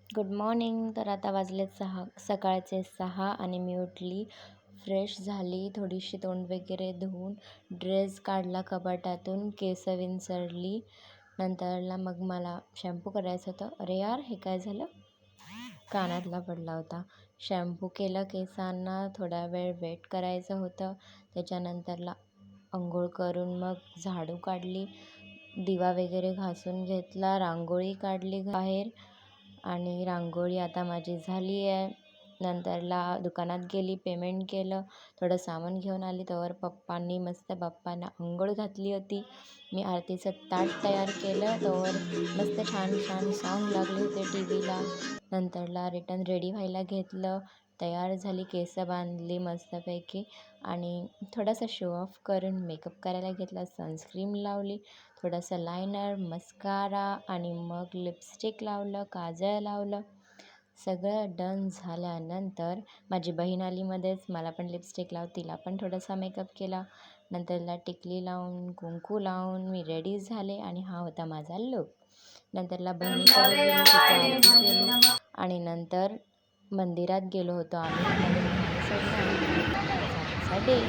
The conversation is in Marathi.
Good morning. तर आता वाजलेत सकाळचे 6 आणि मी उठली, फ्रेश झाली, थोडीशी तोंड वगैरे धुवून ड्रेस काढला कपाटातून, केस विंचरली. नंतरला मग मला शॅम्पू करायचं होतं. अरे यार, हे काय झालं? कानातला पडला होता. शॅम्पू केलं केसांना, थोडा वेळ वेट करायचं होतं. त्याच्यानंतरला अंघोळ करून मग झाडू काढली, दिवा वगैरे घासून घेतला, रांगोळी काढली बाहेर आणि रांगोळी आता माझी झाली आहे. नंतरला दुकानात गेली, पेमेंट केलं, थोडं सामान घेऊन आली. तोवर पप्पांनी बाप्पांना अंघोळ घातली होती. मी आरतीचं ताट तयार केलं. तोवर मस्त छान छान सॉन्ग लागले होते टी व्हीला. नंतरला रिटर्न रेडी व्हायला घेतलं, तयार झाली, केस बांधली मस्तपैकी आणि थोडासा शो ऑफ करून मेकअप करायला घेतला. सनस्क्रीम लावली, थोडंसं लायनर, मस्कारा आणि मग लिपस्टिक लावलं, काजळ लावलं. सगळं डन झाल्यानंतर माझी बहीण आली मध्येच. मला पण लिपस्टिक लाव, तिला पण थोडासा मेकअप केला. नंतरला टिकली लावून, कुंकू लावून मी रेडी झाले आणि हा होता माझा लुक. नंतरला बहिणीकडे गेली, तिची आरती केली आणि नंतर मंदिरात गेलो होतो आम्ही. नवीन घालण्यासाठी आणि जाण्यासाठी